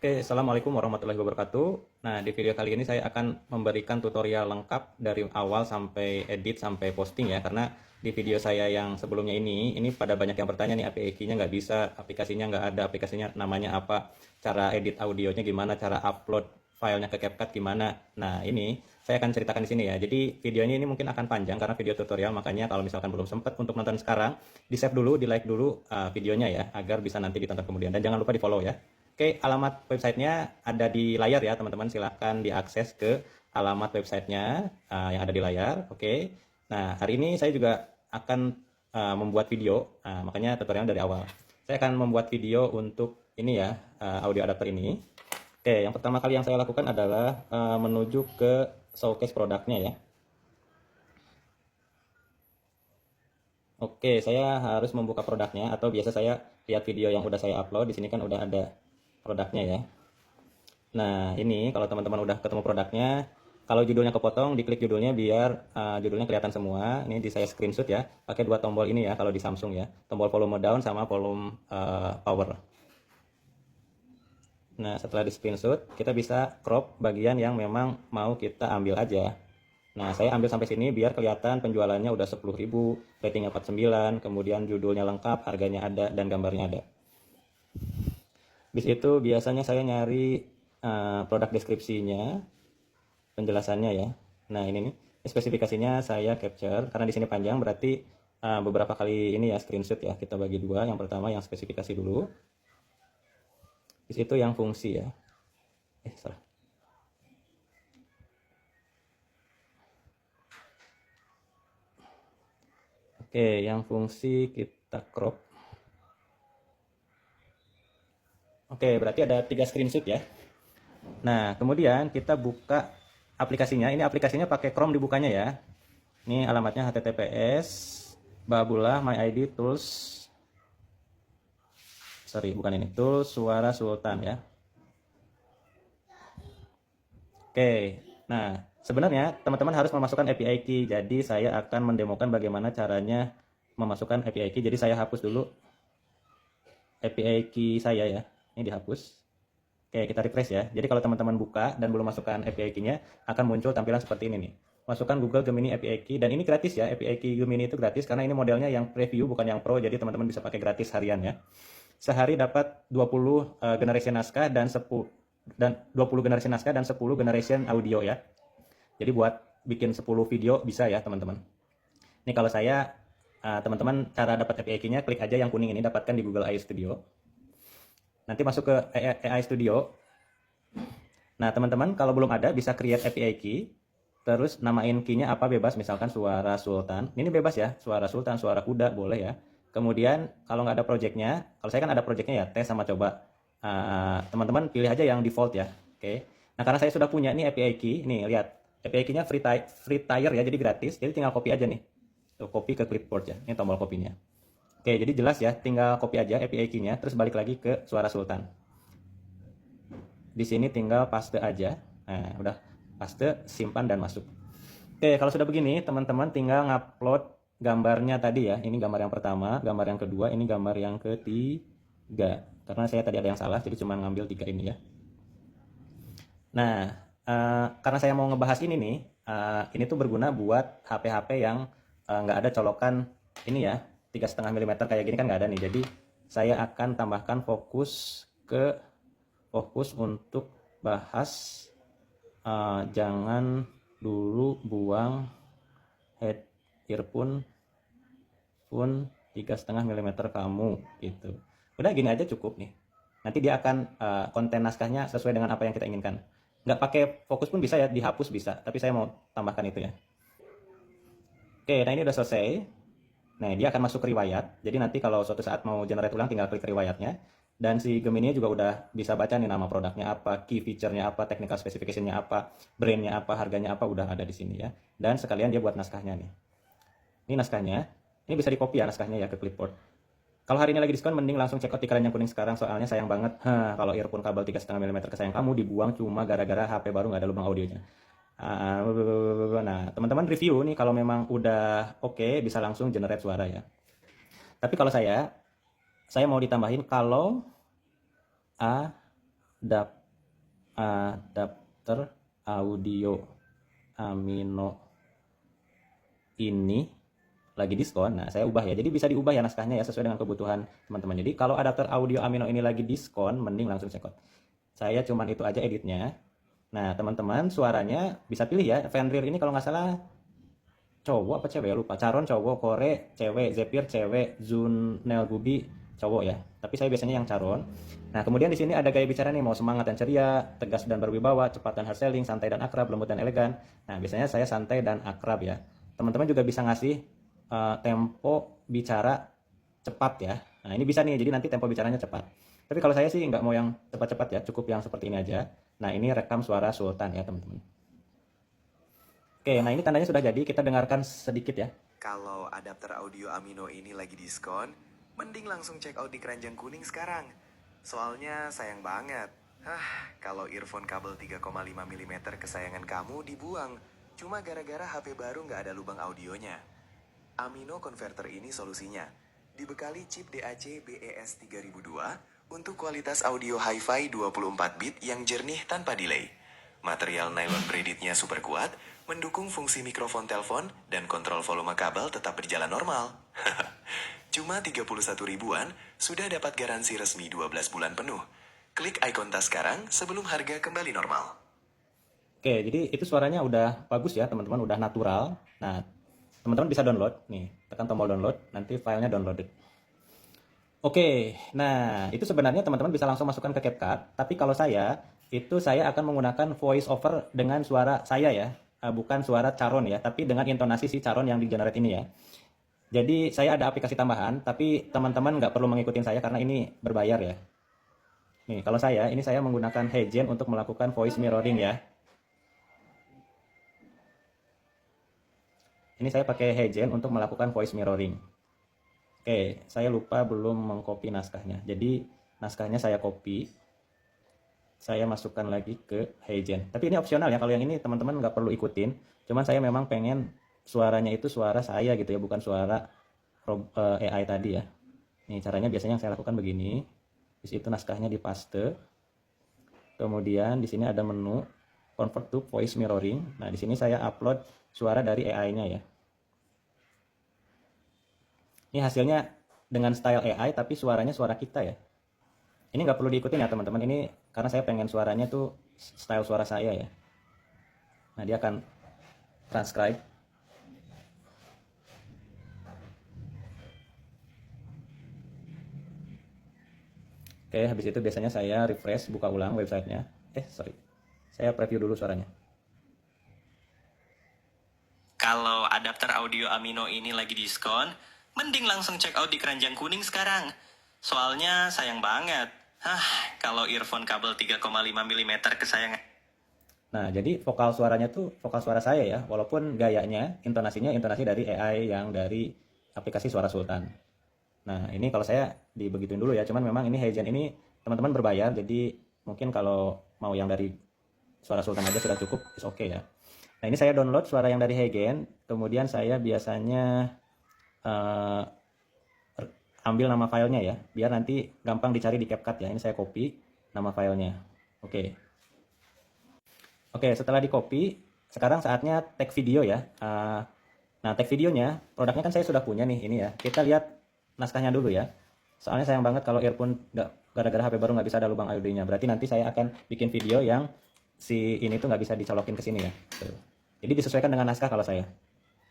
Oke, Assalamualaikum warahmatullahi wabarakatuh. Nah, di video kali ini saya akan memberikan tutorial lengkap dari awal sampai edit sampai posting ya, karena di video saya yang sebelumnya ini pada banyak yang bertanya nih, API key-nya nggak bisa, aplikasinya nggak ada, aplikasinya namanya apa, cara edit audionya gimana, cara upload filenya ke CapCut gimana. Nah, ini saya akan ceritakan di sini ya. Jadi videonya ini mungkin akan panjang karena video tutorial, makanya kalau misalkan belum sempat untuk nonton sekarang, di save dulu, di like dulu videonya ya, agar bisa nanti ditonton kemudian. Dan jangan lupa di follow ya. Oke, alamat websitenya ada di layar ya teman-teman, silahkan diakses ke alamat websitenya yang ada di layar. Oke, nah hari ini saya juga akan membuat video, makanya tutorialnya dari awal. Saya akan membuat video untuk ini ya, audio adapter ini. Oke, yang pertama kali yang saya lakukan adalah menuju ke showcase produknya ya. Oke, saya harus membuka produknya, atau biasa saya lihat video yang udah saya upload. Di sini kan udah ada produknya ya. Nah, ini kalau teman-teman udah ketemu produknya, kalau judulnya kepotong, diklik judulnya biar judulnya kelihatan semua. Ini di saya screenshot ya, pakai dua tombol ini ya kalau di Samsung ya, tombol volume down sama volume power. Nah, setelah di screenshot, kita bisa crop bagian yang memang mau kita ambil aja. Nah, saya ambil sampai sini biar kelihatan penjualannya udah 10.000, ratingnya 49, kemudian judulnya lengkap, harganya ada, dan gambarnya ada. Di situ biasanya saya nyari produk deskripsinya, penjelasannya ya. Nah, ini nih, spesifikasinya saya capture, karena di sini panjang, berarti beberapa kali ini ya screenshot ya, kita bagi dua. Yang pertama yang spesifikasi dulu. Di situ yang fungsi ya. Salah. Oke, yang fungsi kita crop. Oke, berarti ada 3 screenshot ya. Nah, kemudian kita buka aplikasinya. Ini aplikasinya pakai Chrome dibukanya ya. Ini alamatnya https babullah myid tools. Sorry, bukan ini. Tools Suara Sultan ya. Oke. Nah, sebenarnya teman-teman harus memasukkan API key. Jadi saya akan mendemokan bagaimana caranya memasukkan API key. Jadi saya hapus dulu API key saya ya. Ini dihapus. Oke, kita refresh ya. Jadi kalau teman-teman buka dan belum masukkan API key-nya, akan muncul tampilan seperti ini nih. Masukkan Google Gemini API key, dan ini gratis ya. API key Gemini itu gratis karena ini modelnya yang preview bukan yang pro, jadi teman-teman bisa pakai gratis harian ya. Sehari dapat 20 generasi naskah dan 10 generasi naskah dan 10 generation audio ya. Jadi buat bikin 10 video bisa ya, teman-teman. Ini kalau saya teman-teman cara dapat API key-nya, klik aja yang kuning ini, dapatkan di Google AI Studio. Nanti masuk ke AI Studio. Nah, teman-teman kalau belum ada bisa create API key, terus namain key-nya apa bebas, misalkan suara sultan. Ini bebas ya, suara sultan, suara kuda boleh ya. Kemudian kalau nggak ada projectnya, kalau saya kan ada projectnya ya, tes sama coba. Teman-teman pilih aja yang default ya. Oke. Nah, karena saya sudah punya nih API key, nih lihat. API key-nya free tier ya, jadi gratis. Jadi tinggal copy aja nih. Tuh, copy ke clipboard ya. Ini tombol kopinya. Oke, jadi jelas ya, tinggal copy aja API key-nya, terus balik lagi ke suara sultan. Di sini tinggal paste aja. Nah, udah paste, simpan dan masuk. Oke, kalau sudah begini, teman-teman tinggal ngupload gambarnya tadi ya. Ini gambar yang pertama, gambar yang kedua, ini gambar yang ketiga. Karena saya tadi ada yang salah, jadi cuma ngambil 3 ini ya. Nah, karena saya mau ngebahas ini nih, ini tuh berguna buat HP-HP yang nggak ada colokan ini ya, 3,5 mm kayak gini kan nggak ada nih. Jadi saya akan tambahkan fokus untuk bahas jangan dulu buang head earphone 3,5 mm kamu gitu. Udah gini aja cukup nih. Nanti dia akan konten naskahnya sesuai dengan apa yang kita inginkan. Nggak pakai fokus pun bisa ya, dihapus bisa. Tapi saya mau tambahkan itu ya. Oke, nah ini udah selesai. Nah, dia akan masuk ke riwayat. Jadi nanti kalau suatu saat mau generate ulang, tinggal klik riwayatnya. Dan si Gemini juga udah bisa baca nih nama produknya apa, key feature-nya apa, technical specification-nya apa, brand-nya apa, harganya apa, udah ada di sini ya. Dan sekalian dia buat naskahnya nih. Ini naskahnya. Ini bisa di-copy ya naskahnya ya ke clipboard. Kalau hari ini lagi diskon, mending langsung check out iklan yang kuning sekarang, soalnya sayang banget. Kalau earphone kabel 3,5 mm kesayang kamu dibuang cuma gara-gara HP baru nggak ada lubang audionya. Nah, teman-teman review nih kalau memang udah oke, bisa langsung generate suara ya. Tapi kalau saya mau ditambahin kalau adapter audio Amino ini lagi diskon. Nah, saya ubah ya. Jadi bisa diubah ya naskahnya ya sesuai dengan kebutuhan teman-teman. Jadi kalau adapter audio Amino ini lagi diskon, mending langsung cekot. Saya cuman itu aja editnya. Nah, teman-teman suaranya bisa pilih ya. Fenrir ini kalau nggak salah cowok apa cewek ya, lupa. Charon cowok, Kore cewek, Zephyr cewek, Zunel Gubi cowok ya. Tapi saya biasanya yang Charon. Nah, kemudian di sini ada gaya bicara nih, mau semangat dan ceria, tegas dan berwibawa, cepat dan hard selling, santai dan akrab, lembut dan elegan. Nah, biasanya saya santai dan akrab ya. Teman-teman juga bisa ngasih tempo bicara cepat ya. Nah, ini bisa nih, jadi nanti tempo bicaranya cepat. Tapi kalau saya sih nggak mau yang cepat-cepat ya, cukup yang seperti ini aja. Nah, ini rekam suara Sultan ya, teman-teman. Oke, nah ini tandanya sudah jadi, kita dengarkan sedikit ya. Kalau adapter audio Amino ini lagi diskon, mending langsung check out di keranjang kuning sekarang. Soalnya sayang banget. Kalau earphone kabel 3,5 mm kesayangan kamu dibuang, cuma gara-gara HP baru nggak ada lubang audionya. Amino Converter ini solusinya. Dibekali chip DAC BES 3002 untuk kualitas audio hi-fi 24 bit yang jernih tanpa delay. Material nylon braidednya super kuat, mendukung fungsi mikrofon telepon dan kontrol volume kabel tetap berjalan normal. Cuma 31 ribuan, sudah dapat garansi resmi 12 bulan penuh. Klik ikon tas sekarang sebelum harga kembali normal. Oke, jadi itu suaranya udah bagus ya teman-teman, udah natural. Nah, teman-teman bisa download, nih tekan tombol download, nanti filenya downloaded. Oke, nah itu sebenarnya teman-teman bisa langsung masukkan ke CapCut, tapi kalau saya akan menggunakan voice over dengan suara saya ya, bukan suara Charon ya, tapi dengan intonasi si Charon yang di generate ini ya. Jadi saya ada aplikasi tambahan, tapi teman-teman nggak perlu mengikuti saya karena ini berbayar ya. Nih, kalau saya menggunakan HeyGen untuk melakukan voice mirroring ya. Ini saya pakai HeyGen untuk melakukan voice mirroring. Oke, saya lupa belum mengcopy naskahnya. Jadi naskahnya saya copy, saya masukkan lagi ke HeyGen. Tapi ini opsional ya, kalau yang ini teman-teman nggak perlu ikutin. Cuman saya memang pengen suaranya itu suara saya gitu ya, bukan suara AI tadi ya. Nih caranya biasanya yang saya lakukan begini. Di situ naskahnya dipaste. Kemudian di sini ada menu convert to voice mirroring. Nah, di sini saya upload suara dari AI-nya ya. Ini hasilnya dengan style AI tapi suaranya suara kita ya. Ini nggak perlu diikutin ya teman-teman. Ini karena saya pengen suaranya tuh style suara saya ya. Nah, dia akan transcribe. Oke, habis itu biasanya saya refresh, buka ulang websitenya. Saya preview dulu suaranya. Kalau adapter audio Amino ini lagi diskon, mending langsung check out di keranjang kuning sekarang. Soalnya sayang banget. Kalau earphone kabel 3,5 mm kesayangan. Nah, jadi vokal suaranya tuh vokal suara saya ya, walaupun gayanya, intonasinya intonasi dari AI yang dari aplikasi Suara Sultan. Nah, ini kalau saya dibegituin dulu ya, cuman memang ini HeyGen ini teman-teman berbayar, jadi mungkin kalau mau yang dari Suara Sultan aja sudah cukup, is oke ya. Nah, ini saya download suara yang dari HeyGen, kemudian saya biasanya ambil nama filenya ya, biar nanti gampang dicari di CapCut ya. Ini saya copy nama filenya. Oke, setelah di copy, sekarang saatnya tag video ya. Nah, tag videonya, produknya kan saya sudah punya nih, ini ya. Kita lihat naskahnya dulu ya. Soalnya sayang banget kalau earphone gara-gara HP baru nggak bisa ada lubang audionya. Berarti nanti saya akan bikin video yang si ini tuh nggak bisa dicolokin ke sini ya. Tuh. Jadi disesuaikan dengan naskah kalau saya.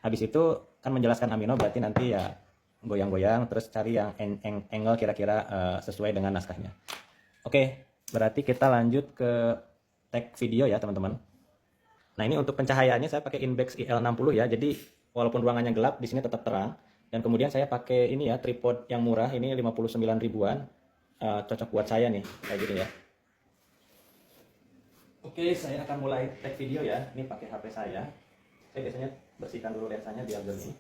Habis itu kan menjelaskan Amino, berarti nanti ya goyang-goyang, terus cari yang angle kira-kira sesuai dengan naskahnya. Oke, berarti kita lanjut ke tag video ya teman-teman. Nah, ini untuk pencahayaannya saya pakai Inbex IL60 ya. Jadi walaupun ruangannya gelap, di sini tetap terang. Dan kemudian saya pakai ini ya, tripod yang murah, ini 59 ribuan. Cocok buat saya nih, kayak gini ya. Oke, saya akan mulai tag video ya. Ini pakai HP saya. Saya biasanya bersihkan dulu lensanya biar bersih.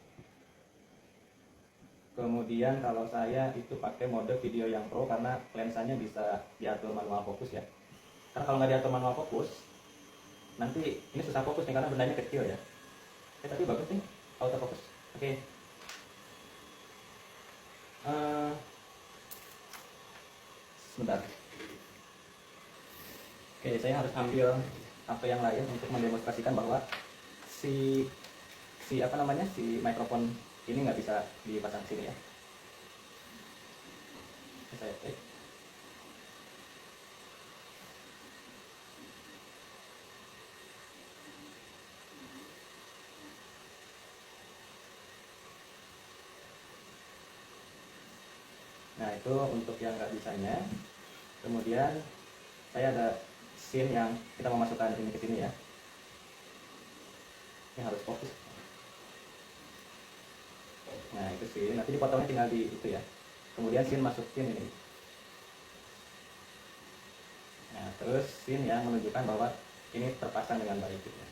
Kemudian kalau saya itu pakai mode video yang pro karena lensanya bisa diatur manual fokus ya. Karena kalau nggak diatur manual fokus, nanti ini susah fokus nih karena bendanya kecil ya. Tapi bagus nih, autofocus. Oke. Sebentar. Oke, saya harus ambil HP yang lain untuk mendemonstrasikan bahwa si si mikrofon ini nggak bisa dipasang sini ya. Saya take. Nah, itu untuk yang nggak bisanya. Kemudian saya ada scene yang kita memasukkan ini ke sini ya. Ini harus fokus. Nah, itu scene. Nanti dipotongnya tinggal di itu ya. Kemudian scene masukin ini. Nah, terus scene yang menunjukkan bahwa ini terpasang dengan baik gitu ya.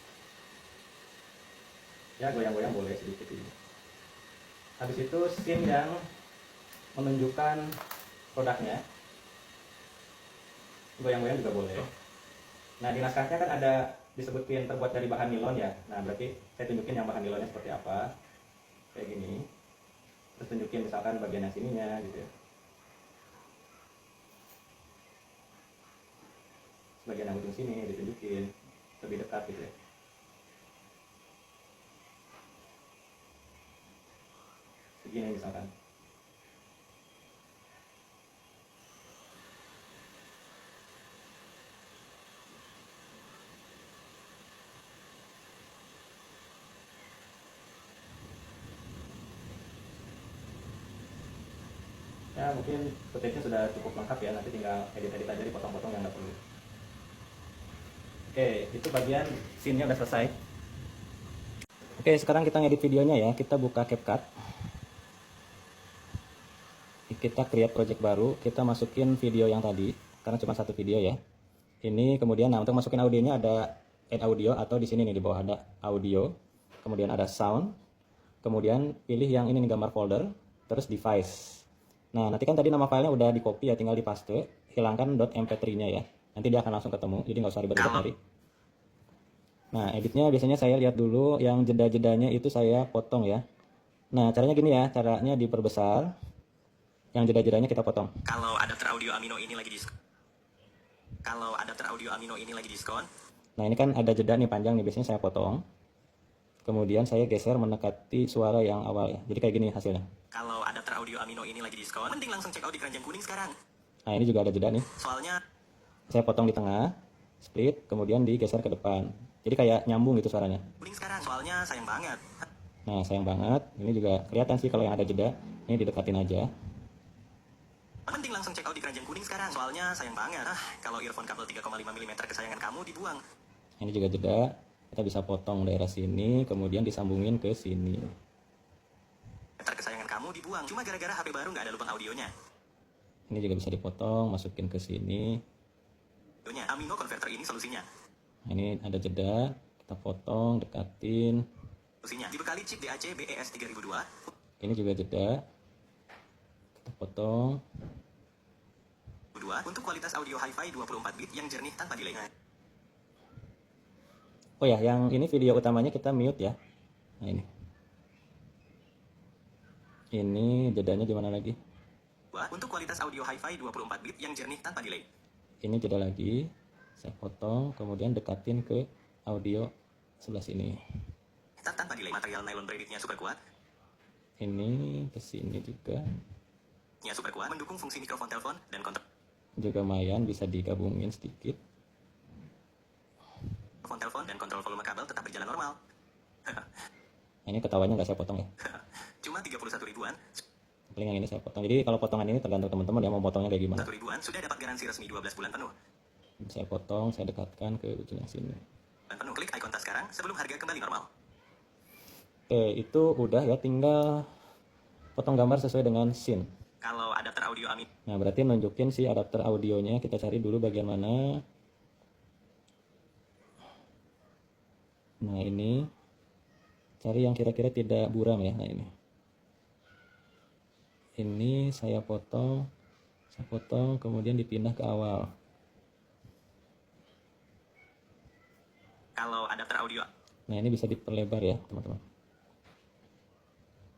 Ya, goyang-goyang boleh sedikit ini. Habis itu scene yang menunjukkan produknya, goyang-goyang juga boleh. Nah, di naskahnya kan ada disebutin terbuat dari bahan nilon ya. Nah, berarti saya tunjukin yang bahan nilonnya seperti apa, kayak gini. Terus tunjukin misalkan bagian yang sininya gitu ya, bagian yang ujung sini ditunjukin lebih dekat gitu ya. Begini misalkan. Ya, mungkin footage-nya sudah cukup lengkap ya, nanti tinggal edit-edit aja, dipotong-potong yang nggak perlu. Oke, itu bagian scene-nya udah selesai. Oke, sekarang kita ngedit videonya ya. Kita buka CapCut. Kita create project baru, kita masukin video yang tadi, karena cuma satu video ya. Ini kemudian, nah untuk masukin audionya ada add audio, atau di sini nih di bawah ada audio, kemudian ada sound, kemudian pilih yang ini nih gambar folder, terus device. Nah, nanti kan tadi nama filenya udah di copy ya, tinggal dipaste, hilangkan .mp3-nya ya. Nanti dia akan langsung ketemu, jadi nggak usah ribet-ribet nyari. Nah, editnya biasanya saya lihat dulu yang jeda-jedanya itu saya potong ya. Nah, caranya gini ya, caranya diperbesar. Yang jeda-jedanya kita potong. Kalau adapter audio Amino ini lagi diskon. Kalau adapter audio Amino ini lagi diskon. Nah, ini kan ada jeda nih panjang nih, biasanya saya potong. Kemudian saya geser mendekati suara yang awal ya. Jadi kayak gini hasilnya. Kalau adapter audio Amino ini lagi diskon, mending langsung check out di Keranjang Kuning sekarang. Nah, ini juga ada jeda nih. Soalnya Saya potong di tengah, split, kemudian digeser ke depan. Jadi kayak nyambung gitu suaranya. kuning sekarang, soalnya sayang banget. Nah, sayang banget. Ini juga kelihatan sih kalau yang ada jeda. Ini didekatin aja. Mending langsung check out di Keranjang Kuning sekarang, soalnya sayang banget. Kalau earphone kabel 3,5 mm kesayangan kamu dibuang. Ini juga jeda. Kita bisa potong daerah sini, kemudian disambungin ke sini. Meter kesayangan kamu dibuang, cuma gara-gara HP baru nggak ada lubang audionya. Ini juga bisa dipotong, masukin ke sini. Amino converter ini solusinya. Nah, ini ada jeda, kita potong, dekatin. Solusinya dibekali chip DAC BES 3002. Ini juga jeda, kita potong. Untuk kualitas audio hi-fi 24 bit yang jernih tanpa delay. Oh ya, yang ini video utamanya kita mute ya. Nah ini. Ini jedanya di mana lagi? Untuk kualitas audio hi-fi 24 bit yang jernih tanpa delay. Ini jeda lagi. Saya potong, kemudian dekatin ke audio sebelah sini. Tanpa delay, material nylon braidednya super kuat. Ini ke sini juga. Super kuat, mendukung fungsi mikrofon telepon dan kontrol. Juga lumayan, bisa digabungin sedikit. Telepon dan kontrol volume kabel tetap berjalan normal. Nah, ini ketawanya nggak saya potong ya. Cuma 31 ribuan. Paling yang ini saya potong. Jadi kalau potongan ini tergantung teman-teman ya mau potongnya kayak gimana. 1 ribuan sudah dapat garansi resmi 12 bulan penuh. Saya potong, saya dekatkan ke ujung yang sini. Dan penuh, klik icon tas sekarang sebelum harga kembali normal. Oke, itu udah ya, tinggal potong gambar sesuai dengan scene. Kalau adapter audio Amino. Nah, berarti nunjukin si adapter audionya. Kita cari dulu bagian mana. Nah, ini. Cari yang kira-kira tidak buram ya. Nah, ini. Ini saya potong, kemudian dipindah ke awal. Kalau adapter audio. Nah, ini bisa diperlebar ya, teman-teman.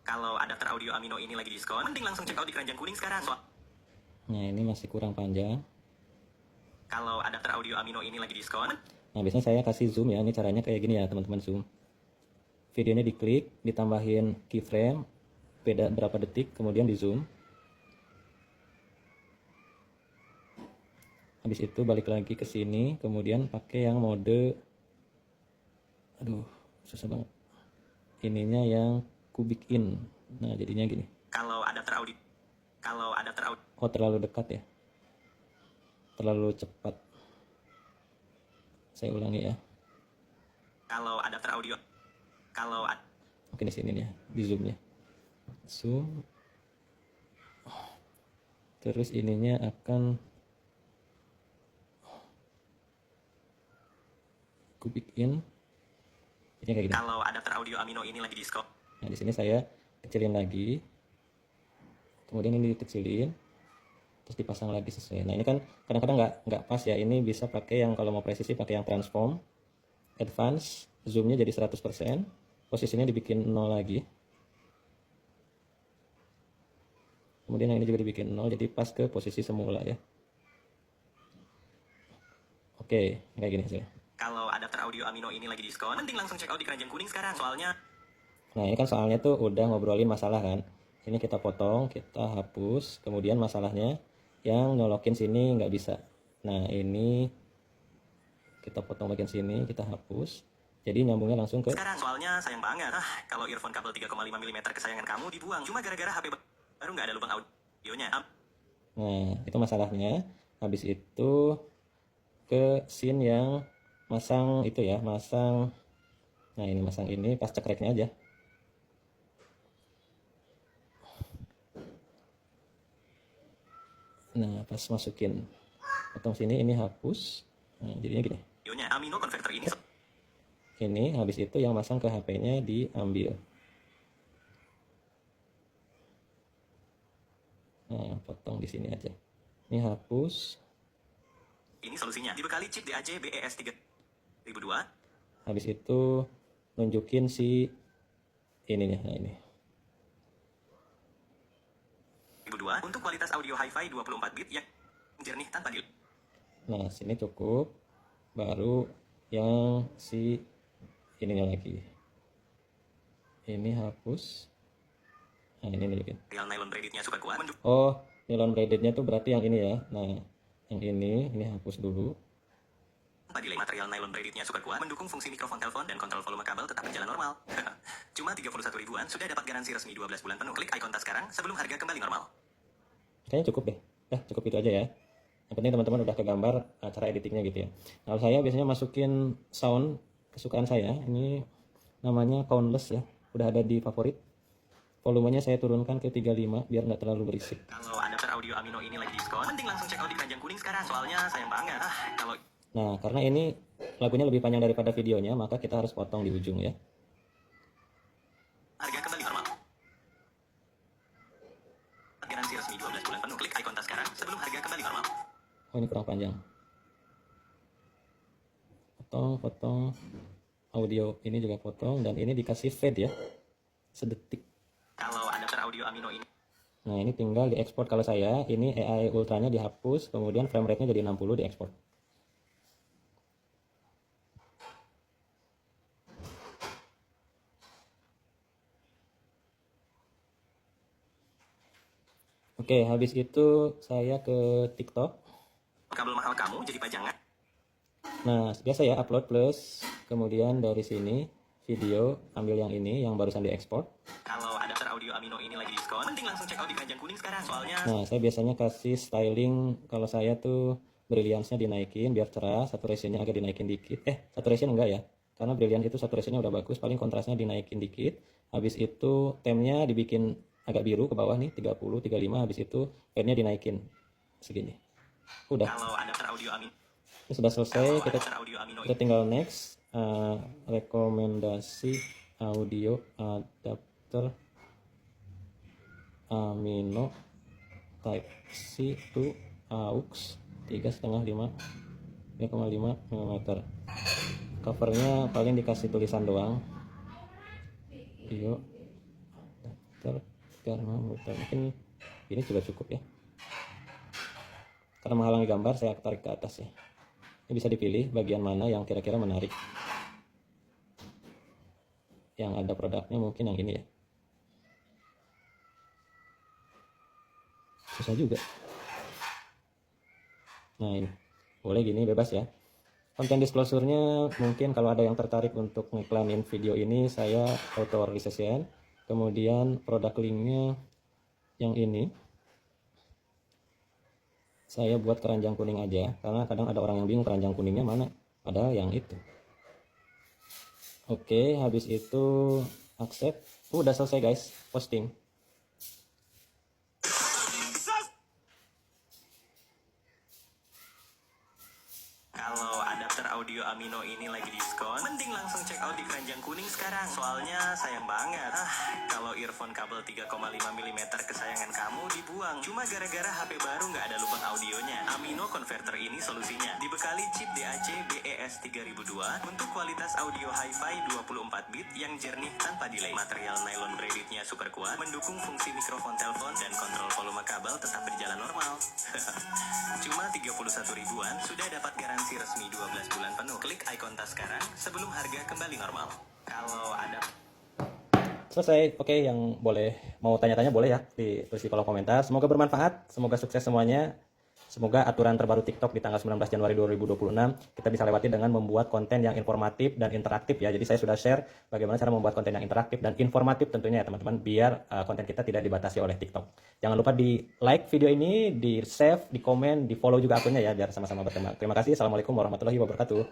Kalau adapter audio Amino ini lagi diskon, mending langsung check out di Keranjang Kuning sekarang. Nah, ini masih kurang panjang. Kalau adapter audio Amino ini lagi diskon, Nah, biasanya saya kasih zoom ya. Ini caranya kayak gini ya, teman-teman, zoom. Videonya diklik, ditambahin keyframe, beda berapa detik, kemudian di zoom. Habis itu balik lagi ke sini, kemudian pakai yang mode, aduh, susah banget. Ininya yang kubik in. Nah, jadinya gini. kalau adapter audio, Oh, terlalu dekat ya. Terlalu cepat. Saya ulangi ya. kalau adapter audio, Mungkin di sini nih ya, di zoom ya. Zoom. Terus ininya akan kubik in. Ini kayak gini. kalau adapter audio Amino ini lagi diskon, Nah, di sini saya kecilin lagi. Kemudian ini dikecilin. Terus dipasang lagi sesuai. Nah, ini kan kadang-kadang nggak pas ya. Ini bisa pakai yang, kalau mau presisi pakai yang transform, advance, zoomnya jadi 100%, posisinya dibikin 0 lagi. Kemudian yang ini juga dibikin 0, jadi pas ke posisi semula ya. Oke, kayak gini hasilnya. kalau adapter audio Amino ini lagi diskon, mending langsung check out di Keranjang Kuning sekarang. Soalnya Nah, ini kan soalnya tuh udah ngobrolin masalah kan. Ini kita potong, kita hapus, kemudian masalahnya yang nyolokin sini nggak bisa. Nah, ini kita potong bagian sini, kita hapus. Jadi nyambungnya langsung ke, sekarang, soalnya sayang banget. Kalau earphone kabel 3,5 mm kesayangan kamu dibuang cuma gara-gara HP baru nggak ada lubang audionya. nah itu masalahnya. Habis itu ke scene yang masang itu ya, masang. Nah, ini masang ini pas cekreknya aja. Nah, pas masukin potong sini, ini hapus. Nah, jadinya gini. Audionya Amino converter ini Ini habis itu yang masang ke HP-nya diambil. Nah, potong di sini aja. Ini hapus. ini solusinya. Dibekali chip DAC BES 3002. Habis itu nunjukin si ininya. Nah, ini. 2002 untuk kualitas audio hi-fi 24 bit yang jernih tanpa delay. Nah, sini cukup. Baru yang si ininya lagi. Ini hapus. Nah, ini nunjukin. Real nylon braidednya super kuat. Oh, nylon braidednya tuh berarti yang ini ya. Nah, yang ini hapus dulu. Tanpa delay, material nylon braidednya super kuat, mendukung fungsi mikrofon telepon dan kontrol volume kabel tetap berjalan normal. Cuma 31 ribuan sudah dapat garansi resmi 12 bulan penuh. Klik icon tas sekarang sebelum harga kembali normal. Kayaknya cukup deh. Cukup itu aja ya. Yang penting teman-teman udah kegambar cara editingnya gitu ya. Nah, saya biasanya masukin sound kesukaan saya. Ini namanya Countless ya. Udah ada di favorit. Volumenya saya turunkan ke 35 biar nggak terlalu berisik. Kalau adapter audio Amino ini lagi diskon, mending langsung check out di Keranjang Kuning sekarang. Soalnya sayang banget. Kalau Nah, karena ini lagunya lebih panjang daripada videonya, maka kita harus potong di ujung ya. harga kembali normal. Garansi resmi 12 bulan penuh. Klik icon tas sekarang sebelum harga kembali normal. Oh, ini kurang panjang. Potong audio ini juga potong, dan ini dikasih fade ya, sedetik. Kalau adapter audio Amino ini Nah, ini tinggal diekspor. Kalau saya ini AI ultranya dihapus, kemudian frame rate-nya jadi 60, diekspor. Oke, habis itu saya ke TikTok. kabel mahal kamu jadi pajangan. Nah, biasa ya, upload plus, kemudian dari sini video, ambil yang ini yang barusan diekspor. Kalau adapter audio Amino ini lagi diskon, mending langsung check out di Keranjang Kuning sekarang. Soalnya Nah, saya biasanya kasih styling, kalau saya tuh brilliance-nya dinaikin biar cerah, saturation-nya agak dinaikin dikit. Saturation enggak ya, karena brilliance itu saturation-nya udah bagus, paling kontrasnya dinaikin dikit. Habis itu temnya dibikin agak biru ke bawah nih, 30, 35, habis itu fade-nya dinaikin segini. Udah, kalau adapter audio Amino, ini sudah selesai. Kita adapter audio Amino Kita tinggal next. Rekomendasi audio adapter Amino Type C to AUX 3,5 mm. Covernya paling dikasih tulisan doang. Audio adapter 3,5 mm. Mungkin ini juga cukup ya. Karena menghalangi gambar, saya tarik ke atas ya. Ini bisa dipilih bagian mana yang kira-kira menarik. Yang ada produknya mungkin yang ini ya. Susah juga. Nah ini, boleh gini bebas ya. Konten disclosure-nya mungkin kalau ada yang tertarik untuk ngiklanin video ini, saya authorization. Kemudian produk linknya yang ini, saya buat keranjang kuning aja, karena kadang ada orang yang bingung keranjang kuningnya mana, padahal yang itu. Oke, habis itu accept. Udah selesai guys, posting. Kalau adapter audio Amino ini lagi diskon, mending langsung check out di keranjang kuning sekarang. Soalnya sayang banget. Kalau earphone kabel 3,5 mm kesayangan kamu dibuang cuma gara-gara HP baru nggak ada lubang audionya. Amino Converter ini solusinya. Dibekali chip DAC BES 3002 untuk kualitas audio hi-fi 24 bit yang jernih tanpa delay. Material nylon braidednya super kuat, mendukung fungsi mikrofon telepon dan kontrol volume kabel tetap berjalan normal. Cuma 31 ribuan sudah dapat garansi resmi 12 bulan penuh. Klik ikon tas sekarang sebelum harga kembali normal. Kalau ada Selesai. Oke, yang mau tanya-tanya boleh ya tulis di kolom komentar. Semoga bermanfaat, semoga sukses semuanya. Semoga aturan terbaru TikTok di tanggal 19 Januari 2026 kita bisa lewati dengan membuat konten yang informatif dan interaktif ya. Jadi saya sudah share bagaimana cara membuat konten yang interaktif dan informatif tentunya ya teman-teman, biar konten kita tidak dibatasi oleh TikTok. Jangan lupa di like video ini, di save, di komen, di follow juga akunnya ya, biar sama-sama berkembang. Terima kasih. Assalamualaikum warahmatullahi wabarakatuh.